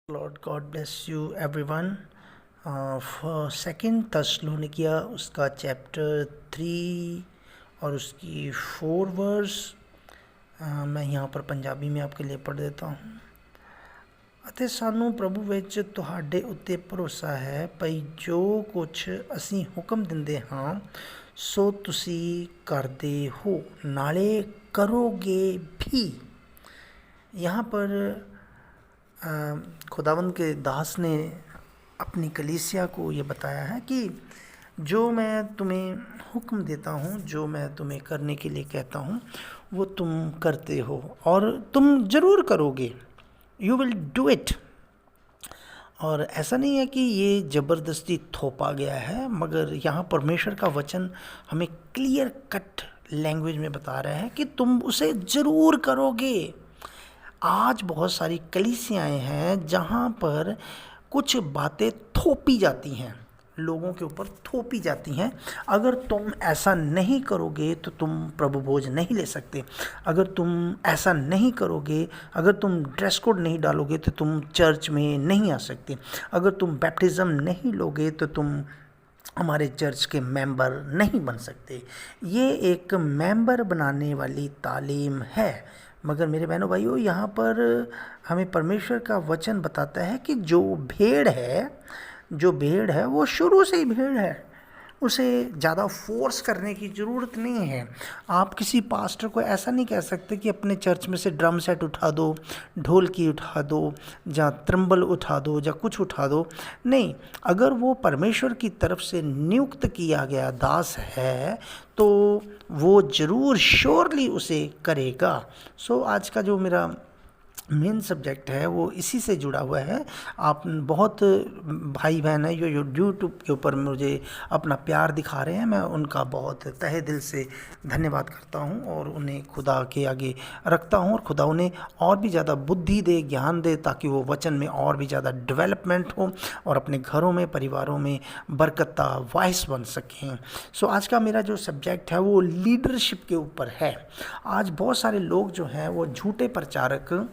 Lord God bless you everyone. For second Thessalonikia उसका chapter 3 और उसकी 4 वर्स मैं यहाँ पर पंजाबी में आपके लिए पढ़ देता हूँ। ਅਤੇ ਸਾਨੂੰ ਪ੍ਰਭੂ ਵਿੱਚ ਤੁਹਾਡੇ ਉੱਤੇ ਭਰੋਸਾ ਹੈ ਭਈ ਜੋ ਕੁਛ ਅਸੀਂ ਹੁਕਮ ਦਿੰਦੇ ਹਾਂ ਸੋ ਤੁਸੀਂ ਕਰਦੇ ਹੋ ਨਾਲੇ करोगे भी। यहाँ पर खुदावंद के दास ने अपनी कलीसिया को ये बताया है कि जो मैं तुम्हें हुक्म देता हूँ, जो मैं तुम्हें करने के लिए कहता हूँ, वो तुम करते हो और तुम ज़रूर करोगे। You will do it. और ऐसा नहीं है कि ये ज़बरदस्ती थोपा गया है, मगर यहाँ परमेश्वर का वचन हमें क्लियर कट लैंग्वेज में बता रहा है कि तुम उसे ज़रूर करोगे। आज बहुत सारी कलीसियाएँ हैं जहाँ पर कुछ बातें थोपी जाती हैं, लोगों के ऊपर थोपी जाती हैं। अगर तुम ऐसा नहीं करोगे तो तुम प्रभु भोज नहीं ले सकते। अगर तुम ऐसा नहीं करोगे, अगर तुम ड्रेस कोड नहीं डालोगे तो तुम चर्च में नहीं आ सकते। अगर तुम बैप्टिज़म नहीं लोगे तो तुम हमारे चर्च के मेंबर नहीं बन सकते। ये एक मेंबर बनाने वाली तालीम है। मगर मेरे बहनों भाइयों, यहाँ पर हमें परमेश्वर का वचन बताता है कि जो भेड़ है वो शुरू से ही भेड़ है, उसे ज़्यादा फोर्स करने की ज़रूरत नहीं है। आप किसी पास्टर को ऐसा नहीं कह सकते कि अपने चर्च में से ड्रम सेट उठा दो, ढोलकी उठा दो, या त्रम्बल उठा दो, या कुछ उठा दो। नहीं, अगर वो परमेश्वर की तरफ से नियुक्त किया गया दास है तो वो ज़रूर श्योरली उसे करेगा। सो आज का जो मेरा मेन सब्जेक्ट है वो इसी से जुड़ा हुआ है। आप बहुत भाई बहन हैं जो यूट्यूब के ऊपर मुझे अपना प्यार दिखा रहे हैं, मैं उनका बहुत तहे दिल से धन्यवाद करता हूं और उन्हें खुदा के आगे रखता हूं और खुदा उन्हें और भी ज़्यादा बुद्धि दे, ज्ञान दे, ताकि वो वचन में और भी ज़्यादा डेवलपमेंट हो और अपने घरों में, परिवारों में बरकता वाइस बन सकें। सो आज का मेरा जो सब्जेक्ट है वो लीडरशिप के ऊपर है। आज बहुत सारे लोग जो हैं वो झूठे प्रचारक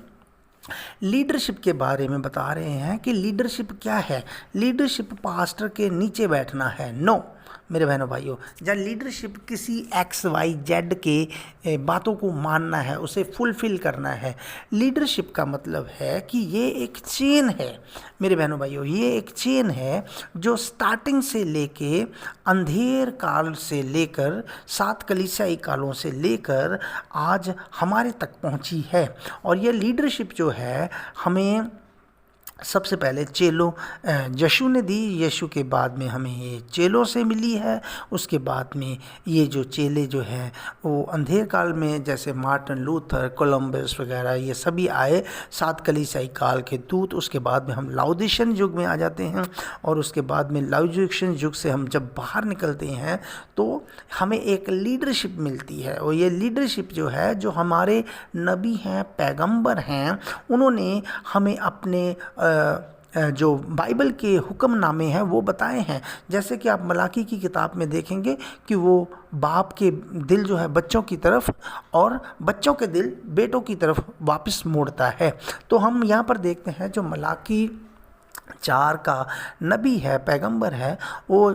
लीडरशिप के बारे में बता रहे हैं कि लीडरशिप क्या है। लीडरशिप पास्टर के नीचे बैठना है। नो मेरे बहनों भाइयों, जब लीडरशिप किसी XYZ के बातों को मानना है, उसे फुलफ़िल करना है। लीडरशिप का मतलब है कि ये एक चेन है मेरे बहनों भाइयों, ये एक चेन है जो स्टार्टिंग से लेके अंधेर काल से लेकर 7 कलीसियाई कालों से लेकर आज हमारे तक पहुंची है। और ये लीडरशिप जो है हमें सबसे पहले चेलों यीशु ने दी, यीशु के बाद में हमें ये चेलों से मिली है। उसके बाद में ये जो चेले जो हैं वो अंधेर काल में, जैसे मार्टिन लूथर, कोलंबस वगैरह, ये सभी आए 7 कलीसियाई काल के दूत। उसके बाद में हम लाउदिशियन युग में आ जाते हैं और उसके बाद में लाउदिशियन युग से हम जब बाहर निकलते हैं तो हमें एक लीडरशिप मिलती है। और ये लीडरशिप जो है, जो हमारे नबी हैं, पैगंबर हैं, उन्होंने हमें अपने जो बाइबल के हुक्मनामे हैं वो बताए हैं। जैसे कि आप मलाकी की किताब में देखेंगे कि वो बाप के दिल जो है बच्चों की तरफ और बच्चों के दिल बेटों की तरफ वापस मोड़ता है। तो हम यहाँ पर देखते हैं जो मलाकी 4 का नबी है, पैगंबर है, वो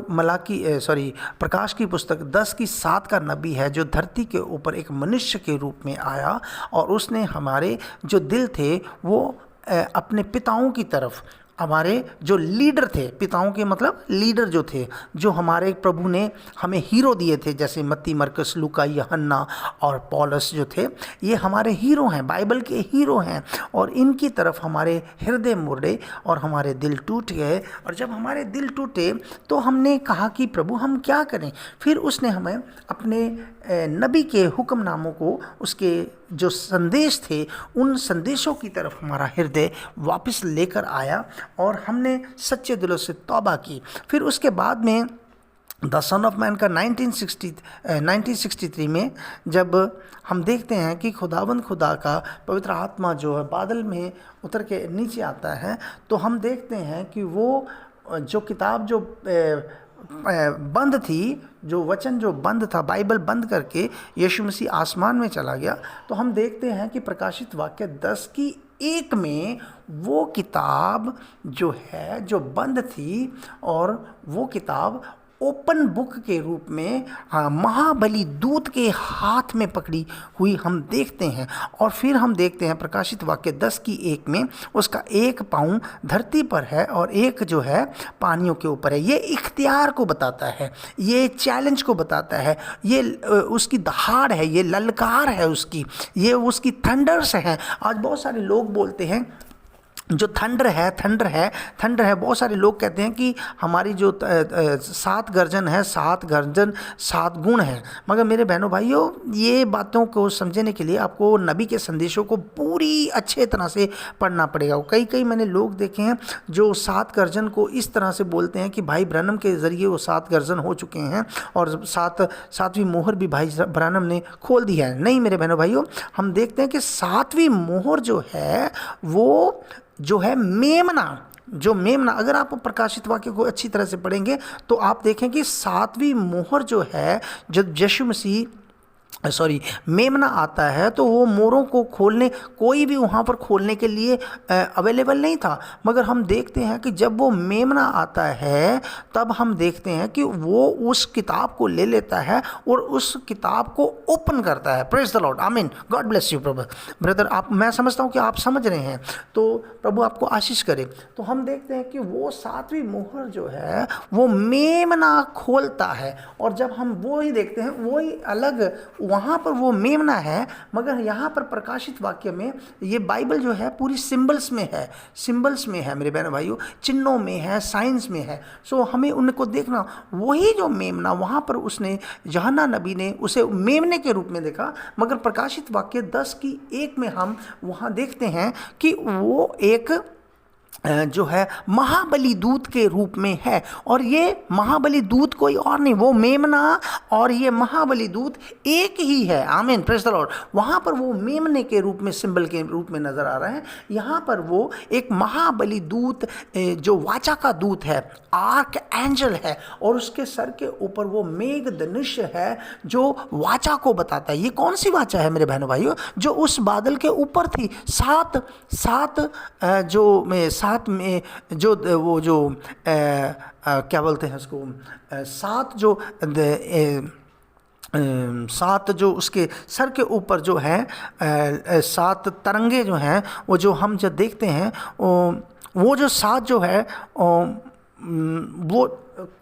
प्रकाश की पुस्तक 10:7 का नबी है, जो धरती के ऊपर एक मनुष्य के रूप में आया और उसने हमारे जो दिल थे वो अपने पिताओं की तरफ, हमारे जो लीडर थे, पिताओं के मतलब लीडर जो थे, जो हमारे प्रभु ने हमें हीरो दिए थे, जैसे मत्ती, मरकस, लूका, यूहन्ना और पौलुस जो थे, ये हमारे हीरो हैं, बाइबल के हीरो हैं। और इनकी तरफ हमारे हृदय मुड़े और हमारे दिल टूट गए। और जब हमारे दिल टूटे तो हमने कहा कि प्रभु हम क्या करें। फिर उसने हमें अपने नबी के हुक्मनामों को, उसके जो संदेश थे, उन संदेशों की तरफ हमारा हृदय वापस लेकर आया और हमने सच्चे दिलों से तौबा की। फिर उसके बाद में द सन ऑफ मैन का 1963 में जब हम देखते हैं कि खुदा का पवित्र आत्मा जो है बादल में उतर के नीचे आता है, तो हम देखते हैं कि वो जो किताब जो बंद थी, जो वचन जो बंद था, बाइबल बंद करके यीशु मसीह आसमान में चला गया, तो हम देखते हैं कि प्रकाशित वाक्य 10 की 1 में वो किताब जो है जो बंद थी और वो किताब ओपन बुक के रूप में महाबली दूत के हाथ में पकड़ी हुई हम देखते हैं। और फिर हम देखते हैं प्रकाशित वाक्य 10:1 में उसका 1 पाँव धरती पर है और 1 जो है पानियों के ऊपर है। ये इख्तियार को बताता है, ये चैलेंज को बताता है, ये उसकी दहाड़ है, ये ललकार है उसकी, ये उसकी थंडर्स हैं। आज बहुत सारे लोग बोलते हैं जो थंडर है। बहुत सारे लोग कहते हैं कि हमारी जो 7 गर्जन है, 7 गर्जन 7 गुण हैं। मगर मेरे बहनों भाइयों, ये बातों को समझने के लिए आपको नबी के संदेशों को पूरी अच्छे तरह से पढ़ना पड़ेगा। कई मैंने लोग देखे हैं जो 7 गर्जन को इस तरह से बोलते हैं कि भाई ब्रैनम के ज़रिए वो 7 गर्जन हो चुके हैं और 7वीं मोहर भी भाई ब्रैनम ने खोल दी है। नहीं मेरे बहनों भाइयों, हम देखते हैं कि 7वीं मोहर जो है वो जो है मेमना, अगर आप प्रकाशित वाक्य को अच्छी तरह से पढ़ेंगे तो आप देखें कि 7वीं मोहर जो है, जब यीशु मसीह मेमना आता है तो वो मोरों को खोलने कोई भी वहाँ पर खोलने के लिए अवेलेबल नहीं था। मगर हम देखते हैं कि जब वो मेमना आता है तब हम देखते हैं कि वो उस किताब को ले लेता है और उस किताब को ओपन करता है। प्रेज द लॉर्ड, आमीन, गॉड ब्लेस यू ब्रदर। आप, मैं समझता हूँ कि आप समझ रहे हैं, तो प्रभु आपको आशीष करे। तो हम देखते हैं कि वो 7वीं मोहर जो है वो मेमना खोलता है और जब हम वो ही देखते हैं, वो ही अलग वहाँ पर वो मेमना है। मगर यहाँ पर प्रकाशित वाक्य में ये बाइबल जो है पूरी सिंबल्स में है मेरे बहनों भाइयों, चिन्हों में है, साइंस में है। सो हमें उनको देखना, वही जो मेमना वहाँ पर उसने यूहन्ना नबी ने उसे मेमने के रूप में देखा। मगर प्रकाशित वाक्य 10:1 में हम वहाँ देखते हैं कि वो एक जो है महाबली दूत के रूप में है। और ये महाबली दूत कोई और नहीं, वो मेमना और ये महाबली दूत एक ही है। आमीन, प्रेज द लॉर्ड। वहाँ पर वो मेमने के रूप में, सिंबल के रूप में नजर आ रहे हैं। यहाँ पर वो एक महाबली दूत जो वाचा का दूत है, आर्क एंजल है, और उसके सर के ऊपर वो मेघ धनुष है जो वाचा को बताता है। ये कौन सी वाचा है मेरे बहनों भाइयों? जो उस बादल के ऊपर थी। सात में जो वो जो क्या बोलते हैं उसको, 7 जो उसके सर के ऊपर जो है 7 तरंगे जो हैं, वो जो हम जब देखते हैं वो जो 7 जो है वो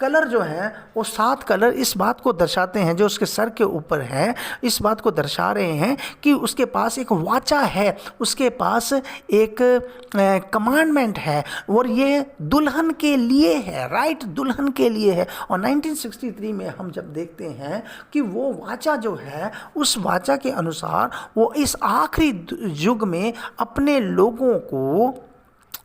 कलर जो हैं, वो 7 कलर इस बात को दर्शाते हैं, जो उसके सर के ऊपर है, इस बात को दर्शा रहे हैं कि उसके पास एक वाचा है, उसके पास एक कमांडमेंट है, और ये दुल्हन के लिए है, राइट, दुल्हन के लिए है। और 1963 में हम जब देखते हैं कि वो वाचा जो है, उस वाचा के अनुसार वो इस आखिरी युग में अपने लोगों को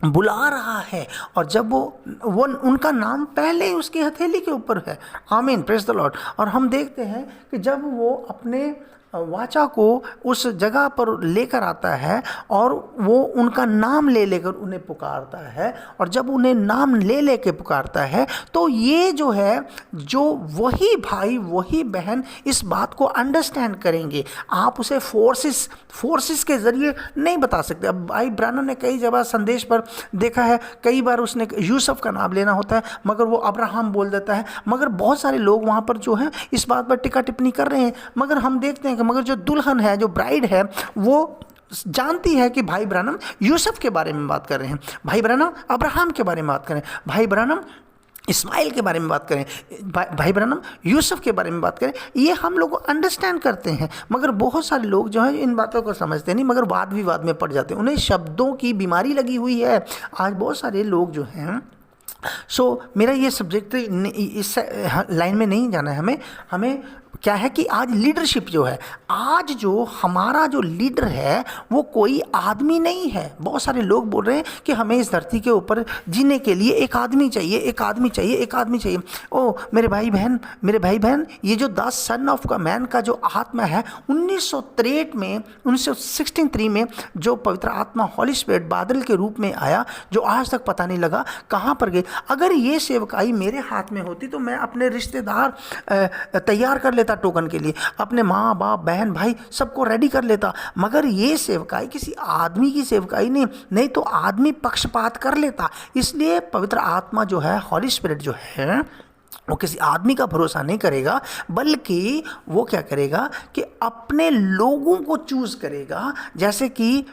बुला रहा है। और जब वो उनका नाम पहले ही उसकी हथेली के ऊपर है। आमीन, प्रेज द लॉर्ड। और हम देखते हैं कि जब वो अपने वाचा को उस जगह पर लेकर आता है और वो उनका नाम ले लेकर उन्हें पुकारता है, और जब उन्हें नाम ले लेकर पुकारता है तो ये जो है, जो वही भाई वही बहन इस बात को अंडरस्टैंड करेंगे। आप उसे फोर्सेस के ज़रिए नहीं बता सकते। अब भाई ब्रैनम ने कई जगह संदेश पर देखा है, कई बार उसने यूसुफ का नाम लेना होता है मगर वो अब्राहम बोल देता है। मगर बहुत सारे लोग वहाँ पर जो है इस बात पर टिक्का टिप्पणी कर रहे हैं। मगर हम देखते हैं मगर जो दुल्हन है, जो ब्राइड है, वो जानती है कि भाई ब्रैनम यूसुफ के बारे में बात कर रहे हैं, भाई ब्रैनम अब्राहम के बारे में बात करें, भाई ब्रैनम इस्माइल के बारे में बात करें, भाई ब्रैनम यूसुफ के बारे में बात करें। ये हम लोग अंडरस्टैंड करते हैं। मगर बहुत सारे लोग जो हैं इन बातों को समझते नहीं, मगर वाद विवाद में पड़ जाते हैं। उन्हें शब्दों की बीमारी लगी हुई है। आज बहुत सारे लोग जो हैं, मेरा ये सब्जेक्ट इस लाइन में नहीं जाना है। हमें क्या है कि आज लीडरशिप जो है, आज जो हमारा जो लीडर है वो कोई आदमी नहीं है। बहुत सारे लोग बोल रहे हैं कि हमें इस धरती के ऊपर जीने के लिए एक आदमी चाहिए, एक आदमी चाहिए, एक आदमी चाहिए। ओ मेरे भाई बहन, ये जो द सन ऑफ का मैन का जो आत्मा है, 1963 में जो पवित्र आत्मा हॉली स्पिरिट बादल के रूप में आया, जो आज तक पता नहीं लगा कहाँ पर गए। अगर ये सेवकाई मेरे हाथ में होती तो मैं अपने रिश्तेदार तैयार कर लेता टोकन के लिए, अपने माँ बाप बहन भाई सबको रेडी कर लेता, मगर ये सेवकाई किसी आदमी की सेवकाई नहीं तो आदमी पक्षपात कर लेता। इसलिए पवित्र आत्मा जो है, हॉली स्पिरिट जो है, वो किसी आदमी का भरोसा नहीं करेगा, बल्कि वो क्या करेगा कि अपने लोगों को चूज करेगा। जैसे कि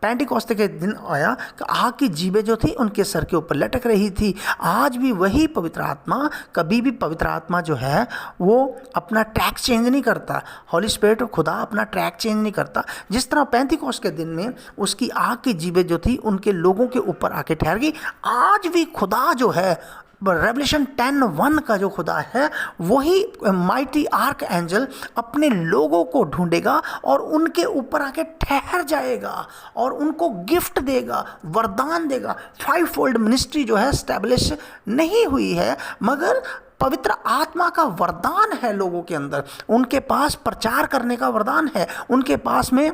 पेंटिकोस्ते के दिन आया कि आग की जीभें जो थी उनके सर के ऊपर लटक रही थी। आज भी वही पवित्र आत्मा, कभी भी पवित्र आत्मा जो है वो अपना ट्रैक चेंज नहीं करता। हॉली स्पिरिट खुदा अपना ट्रैक चेंज नहीं करता। जिस तरह पेंटिकोस्ट के दिन में उसकी आग की जीभें जो थी उनके लोगों के ऊपर आके ठहर गई, आज भी खुदा जो है, रेवलेशन 10:1 का जो खुदा है, वही माइटी आर्क एंजल अपने लोगों को ढूंढेगा और उनके ऊपर आके ठहर जाएगा और उनको गिफ्ट देगा, वरदान देगा। 5-fold मिनिस्ट्री जो है स्टैब्लिश नहीं हुई है, मगर पवित्र आत्मा का वरदान है लोगों के अंदर। उनके पास प्रचार करने का वरदान है, उनके पास में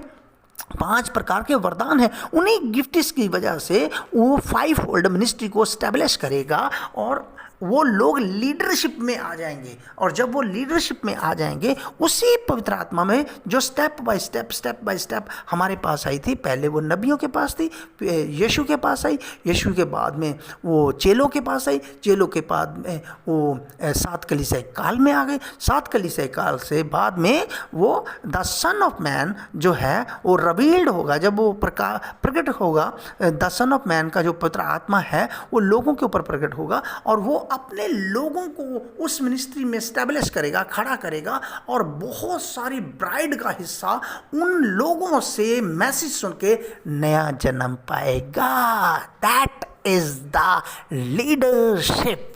5 प्रकार के वरदान हैं। उन्हीं गिफ्ट्स की वजह से वो 5-fold मिनिस्ट्री को स्टैब्लिश करेगा और वो लोग लीडरशिप में आ जाएंगे। और जब वो लीडरशिप में आ जाएंगे, उसी पवित्र आत्मा में जो स्टेप बाय स्टेप हमारे पास आई थी, पहले वो नबियों के पास थी, यीशु के पास आई, यीशु के बाद में वो चेलों के पास आई, चेलों के बाद में वो 7 कलीसिया काल में आ गए, 7 कलीसिया काल से बाद में वो द सन ऑफ मैन जो है वो रिवील्ड होगा। जब वो प्रकट होगा, द सन ऑफ मैन का जो पवित्र आत्मा है वो लोगों के ऊपर प्रकट होगा और वो अपने लोगों को उस मिनिस्ट्री में स्टैब्लिश करेगा, खड़ा करेगा, और बहुत सारी ब्राइड का हिस्सा उन लोगों से मैसेज सुन के नया जन्म पाएगा। That is the leadership.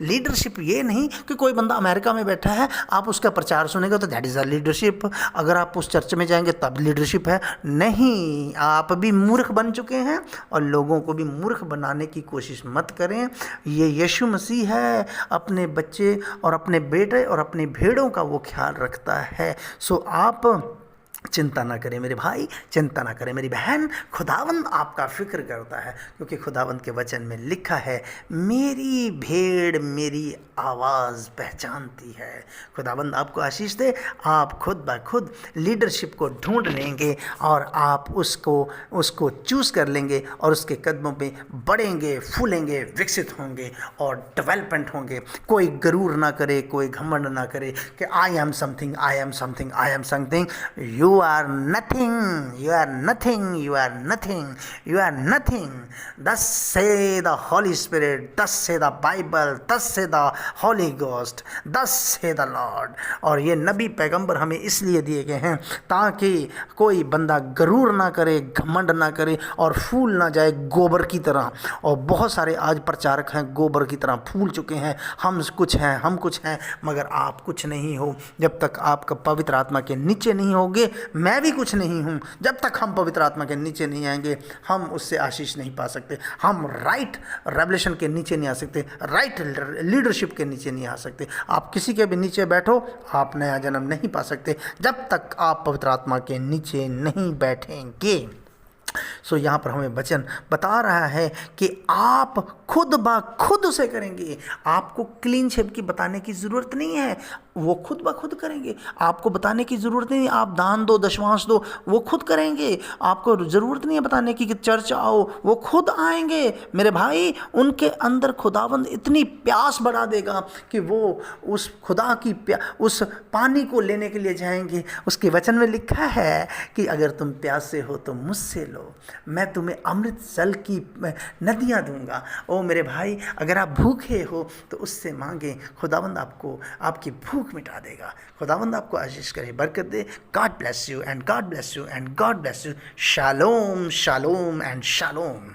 Leadership ये नहीं कि कोई बंदा अमेरिका में बैठा है, आप उसका प्रचार सुनेंगे तो दैट इज़ द लीडरशिप। अगर आप उस चर्च में जाएंगे तब लीडरशिप है। नहीं, आप भी मूर्ख बन चुके हैं और लोगों को भी मूर्ख बनाने की कोशिश मत करें। ये यीशु मसीह है, अपने बच्चे और अपने बेटे और अपनी भेड़ों का वो ख्याल रखता है। सो आप चिंता ना करें मेरे भाई, चिंता ना करें मेरी बहन, खुदावंद आपका फिक्र करता है, क्योंकि खुदावंद के वचन में लिखा है, मेरी भेड़ मेरी आवाज़ पहचानती है। खुदावंद आपको आशीष दे। आप खुद ब खुद लीडरशिप को ढूंढ लेंगे और आप उसको चूज़ कर लेंगे और उसके कदमों पे बढ़ेंगे, फूलेंगे, विकसित होंगे और डेवलपमेंट होंगे। कोई गरूर ना करे, कोई घमंड ना करे कि I am something, I am something, I am something. You are nothing, you are nothing, you are nothing, you are nothing. Thus say the Holy Spirit, thus say the Bible, thus say the Holy Ghost, thus say the Lord. और ये नबी पैगंबर हमें इसलिए दिए गए हैं ताकि कोई बंदा गरूर ना करे, घमंड ना करे और फूल ना जाए गोबर की तरह। और बहुत सारे आज प्रचारक हैं गोबर की तरह फूल चुके हैं, हम कुछ हैं, हम कुछ हैं, मगर आप कुछ नहीं हो जब तक आपका पवित्र आत्मा के नीचे नहीं होगे। मैं भी कुछ नहीं हूँ जब तक हम पवित्र आत्मा के नीचे नहीं आएंगे, हम उससे आशीष नहीं पा सकते, हम राइट रेवलेशन के नीचे नहीं आ सकते, राइट लीडरशिप के नीचे नहीं आ सकते। आप किसी के भी नीचे बैठो, आप नया जन्म नहीं पा सकते जब तक आप पवित्र आत्मा के नीचे नहीं बैठेंगे। सो यहाँ पर हमें वचन बता रहा है कि आप खुद ब खुद उसे करेंगे। आपको क्लीन शेप की बताने की ज़रूरत नहीं है, वो खुद ब खुद करेंगे। आपको बताने की ज़रूरत नहीं, आप दान दो, दशमांश दो, वो खुद करेंगे। आपको ज़रूरत नहीं है बताने की कि चर्च आओ, वो खुद आएंगे। मेरे भाई, उनके अंदर खुदावंद इतनी प्यास बढ़ा देगा कि वो उस खुदा की उस पानी को लेने के लिए जाएंगे। उसके वचन में लिखा है कि अगर तुम प्यासे हो तो मुझसे लो, मैं तुम्हें अमृत जल की नदियाँ दूंगा। ओ मेरे भाई, अगर आप भूखे हो तो उससे मांगे, खुदावंद आपको आपकी भूख मिटा देगा। खुदावंद आपको आशीष करे, बरकत दे। God bless you and God bless you and God bless you. Shalom shalom and shalom.